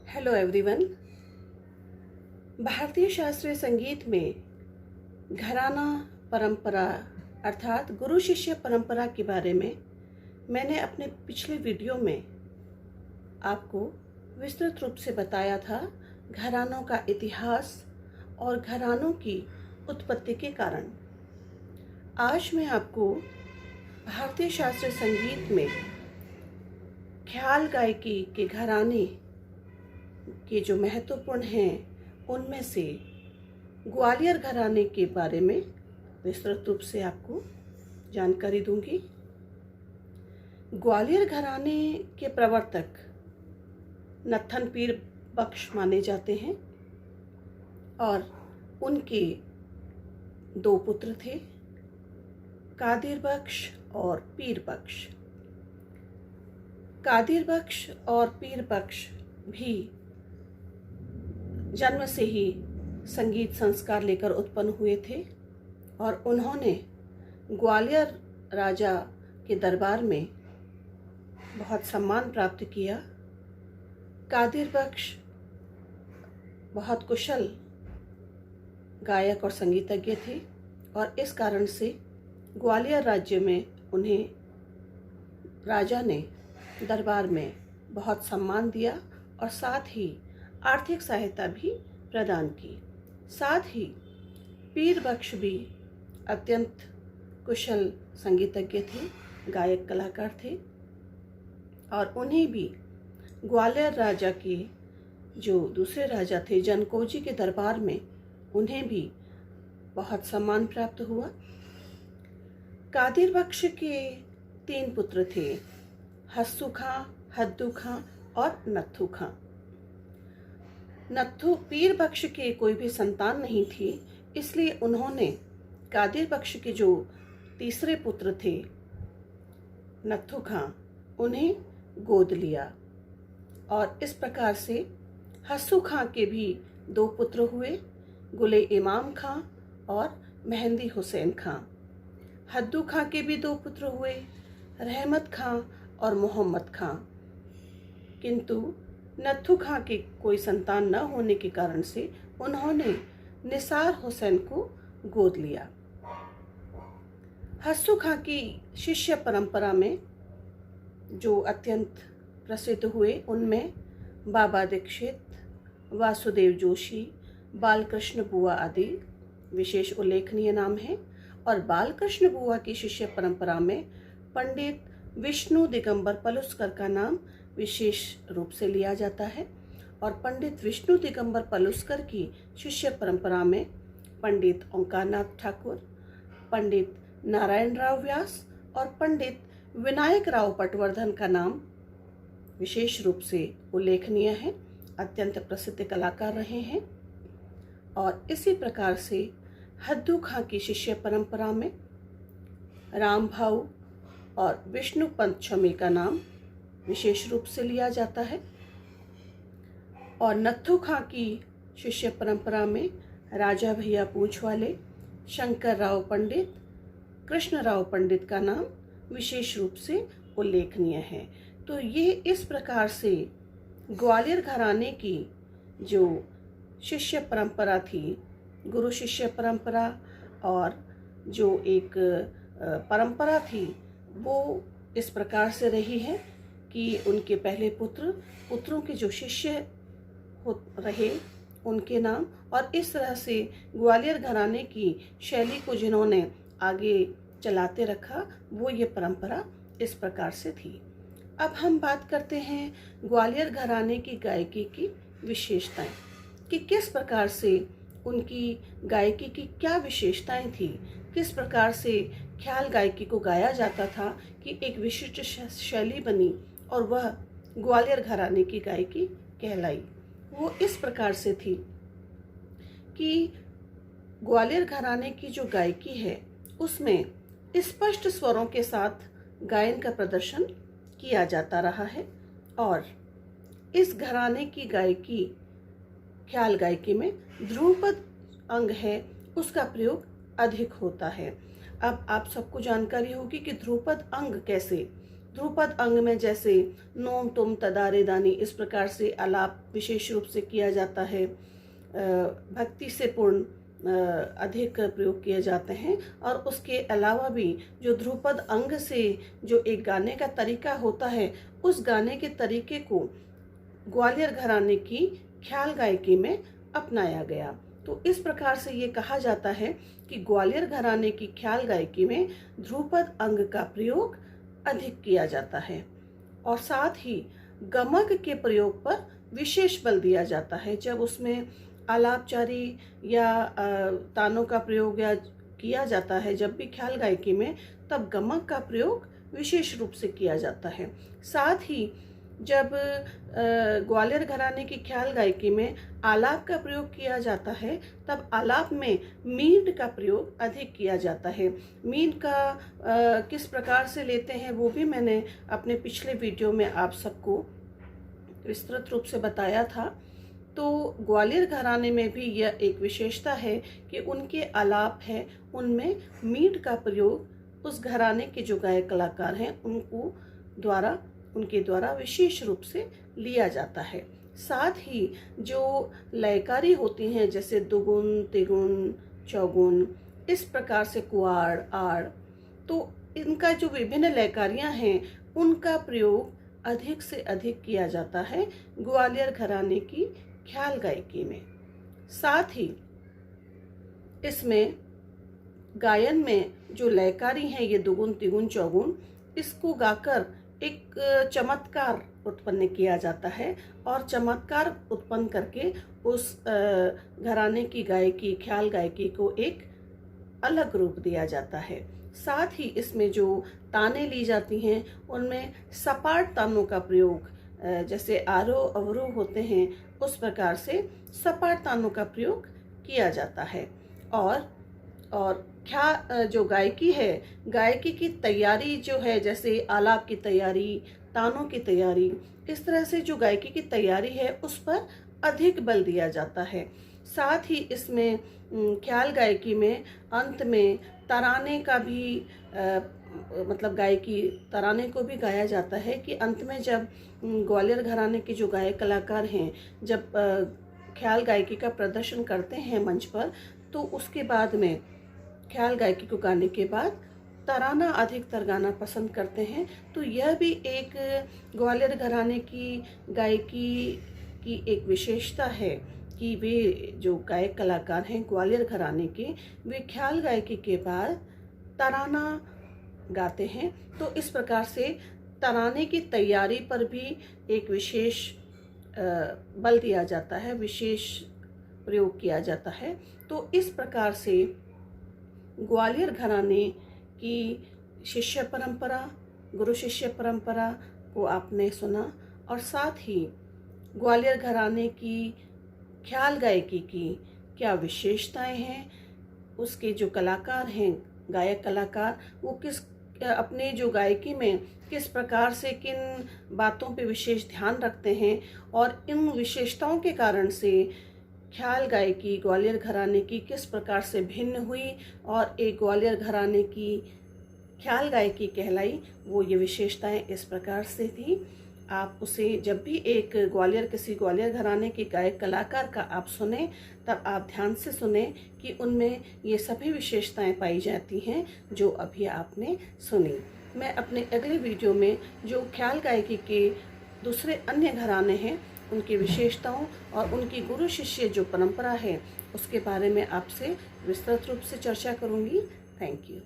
Hello everyone. भारतीय शास्त्रीय संगीत में घराना परंपरा अर्थात गुरु शिष्य परंपरा के बारे में मैंने अपने पिछले वीडियो में आपको विस्तृत रूप से बताया था। घरानों का इतिहास और घरानों की उत्पत्ति के कारण आज मैं आपको भारतीय शास्त्रीय संगीत में ख्याल गायकी के घराने के जो महत्वपूर्ण हैं उनमें से ग्वालियर घराने के बारे में विस्तृत रूप से आपको जानकारी दूंगी। ग्वालियर घराने के प्रवर्तक नत्थन पीर बख्श माने जाते हैं और उनके दो पुत्र थे, कादिर बख्श और पीर बख्श। कादिर बख्श और पीर बख्श भी जन्म से ही संगीत संस्कार लेकर उत्पन्न हुए थे और उन्होंने ग्वालियर राजा के दरबार में बहुत सम्मान प्राप्त किया। कादिर बख्श बहुत कुशल गायक और संगीतज्ञ थे और इस कारण से ग्वालियर राज्य में उन्हें राजा ने दरबार में बहुत सम्मान दिया और साथ ही आर्थिक सहायता भी प्रदान की। साथ ही पीर बख्श भी अत्यंत कुशल संगीतज्ञ थे, गायक कलाकार थे और उन्हें भी ग्वालियर राजा के जो दूसरे राजा थे जनकोजी के दरबार में उन्हें भी बहुत सम्मान प्राप्त हुआ। कादिर बख्श के 3 पुत्र थे, हस्सू खां, हद्दू खां और नत्थू खां। पीर बख्श के कोई भी संतान नहीं थी, इसलिए उन्होंने कादिर बख्श के जो तीसरे पुत्र थे नत्थू खां उन्हें गोद लिया और इस प्रकार से हस्सू खां के भी 2 पुत्र हुए, गुले इमाम खां और मेहंदी हुसैन खां। हद्दू खां के भी 2 पुत्र हुए, रहमत खां और मोहम्मद खां। किंतु नत्थू खां के कोई संतान न होने के कारण से उन्होंने निसार हुसैन को गोद लिया। हस्सू खां की शिष्य परंपरा में जो अत्यंत प्रसिद्ध हुए उनमें बाबा दीक्षित, वासुदेव जोशी, बालकृष्ण बुआ आदि विशेष उल्लेखनीय नाम हैं और बालकृष्ण बुआ की शिष्य परंपरा में पंडित विष्णु दिगंबर पलुस्कर का नाम विशेष रूप से लिया जाता है और पंडित विष्णु दिगंबर पलुस्कर की शिष्य परंपरा में पंडित ओंकारनाथ ठाकुर, पंडित नारायण राव व्यास और पंडित विनायक राव पटवर्धन का नाम विशेष रूप से उल्लेखनीय है, अत्यंत प्रसिद्ध कलाकार रहे हैं। और इसी प्रकार से हद्दू खां की शिष्य परंपरा में राम भाऊ और विष्णु पंत छमी का नाम विशेष रूप से लिया जाता है और नत्थू खां की शिष्य परंपरा में राजा भैया पूंछ वाले, शंकर राव पंडित, कृष्ण राव पंडित का नाम विशेष रूप से उल्लेखनीय है। तो ये इस प्रकार से ग्वालियर घराने की जो शिष्य परंपरा थी, गुरु शिष्य परंपरा और जो एक परंपरा थी वो इस प्रकार से रही है कि उनके पहले पुत्रों के जो शिष्य रहे उनके नाम और इस तरह से ग्वालियर घराने की शैली को जिन्होंने आगे चलाते रखा वो ये परंपरा इस प्रकार से थी। अब हम बात करते हैं ग्वालियर घराने की गायकी की विशेषताएं कि किस प्रकार से उनकी गायकी की क्या विशेषताएं थी, किस प्रकार से ख्याल गायकी को गाया जाता था कि एक विशिष्ट शैली बनी और वह ग्वालियर घराने की गायकी कहलाई। वो इस प्रकार से थी कि ग्वालियर घराने की जो गायकी है उसमें स्पष्ट स्वरों के साथ गायन का प्रदर्शन किया जाता रहा है और इस घराने की गायकी ख्याल गायकी में ध्रुपद अंग है उसका प्रयोग अधिक होता है। अब आप सबको जानकारी होगी कि ध्रुपद अंग कैसे। ध्रुपद अंग में जैसे नोम तुम तदारे दानी इस प्रकार से आलाप विशेष रूप से किया जाता है। भक्ति से पूर्ण अधिक प्रयोग किए जाते हैं। और उसके अलावा भी जो ध्रुपद अंग से जो एक गाने का तरीका होता है, उस गाने के तरीके को ग्वालियर घराने की ख्याल गायकी में अपनाया गया। तो इस प्रकार से ये कहा जाता है कि ग्वालियर घराने की ख्याल गायकी में ध्रुपद अंग का प्रयोग अधिक किया जाता है और साथ ही गमक के प्रयोग पर विशेष बल दिया जाता है। जब उसमें आलापचारी या तानों का प्रयोग या किया जाता है, जब भी ख्याल गायकी में, तब गमक का प्रयोग विशेष रूप से किया जाता है। साथ ही जब ग्वालियर घराने की ख्याल गायकी में आलाप का प्रयोग किया जाता है, तब आलाप में मींड का प्रयोग अधिक किया जाता है। मींड का किस प्रकार से लेते हैं वो भी मैंने अपने पिछले वीडियो में आप सबको विस्तृत रूप से बताया था। तो ग्वालियर घराने में भी यह एक विशेषता है कि उनके आलाप है, उनमें मींड का प्रयोग उस घराने के जो गायक कलाकार हैं उनके द्वारा विशेष रूप से लिया जाता है। साथ ही जो लयकारी होती हैं, जैसे दुगुन, तिगुन, चौगुन, इस प्रकार से कुआड़, आड़, तो इनका जो विभिन्न लयकारियां हैं उनका प्रयोग अधिक से अधिक किया जाता है ग्वालियर घराने की ख्याल गायकी में। साथ ही इसमें गायन में जो लयकारी हैं, ये दुगुन, तिगुन, चौगुन, इसको गाकर एक चमत्कार उत्पन्न किया जाता है और चमत्कार उत्पन्न करके उस घराने की गायकी, ख्याल गायकी को एक अलग रूप दिया जाता है। साथ ही इसमें जो ताने ली जाती हैं उनमें सपाट तानों का प्रयोग, जैसे आरोह अवरोह होते हैं, उस प्रकार से सपाट तानों का प्रयोग किया जाता है। और जो गायकी है, गायकी की तैयारी जो है, जैसे आलाप की तैयारी, तानों की तैयारी, इस तरह से जो गायकी की तैयारी है उस पर अधिक बल दिया जाता है। साथ ही इसमें ख्याल गायकी में अंत में तराने का भी मतलब गायकी, तराने को भी गाया जाता है कि अंत में जब ग्वालियर घराने के जो गायक कलाकार हैं जब ख्याल गायकी का प्रदर्शन करते हैं मंच पर, तो उसके बाद में ख्याल गायकी को गाने के बाद तराना अधिकतर गाना पसंद करते हैं। तो यह भी एक ग्वालियर घराने की गायकी की एक विशेषता है कि वे जो गायक कलाकार हैं ग्वालियर घराने के, वे ख्याल गायकी के बाद तराना गाते हैं। तो इस प्रकार से तराने की तैयारी पर भी एक विशेष बल दिया जाता है, विशेष प्रयोग किया जाता है। तो इस प्रकार से ग्वालियर घराने की शिष्य परंपरा, गुरु शिष्य परंपरा को आपने सुना और साथ ही ग्वालियर घराने की ख्याल गायकी की क्या विशेषताएं हैं, उसके जो कलाकार हैं, गायक कलाकार, वो किस अपने जो गायकी में किस प्रकार से किन बातों पे विशेष ध्यान रखते हैं और इन विशेषताओं के कारण से ख्याल गायकी ग्वालियर घराने की किस प्रकार से भिन्न हुई और एक ग्वालियर घराने की ख्याल गायकी कहलाई, वो ये विशेषताएं इस प्रकार से थी। आप उसे जब भी किसी ग्वालियर घराने के गायक कलाकार का आप सुने, तब आप ध्यान से सुने कि उनमें ये सभी विशेषताएं पाई जाती हैं जो अभी आपने सुनी। मैं अपने अगले वीडियो में जो ख्याल गायकी के दूसरे अन्य घराने हैं उनकी विशेषताओं और उनकी गुरु शिष्य जो परंपरा है उसके बारे में आपसे विस्तृत रूप से चर्चा करूंगी। Thank you.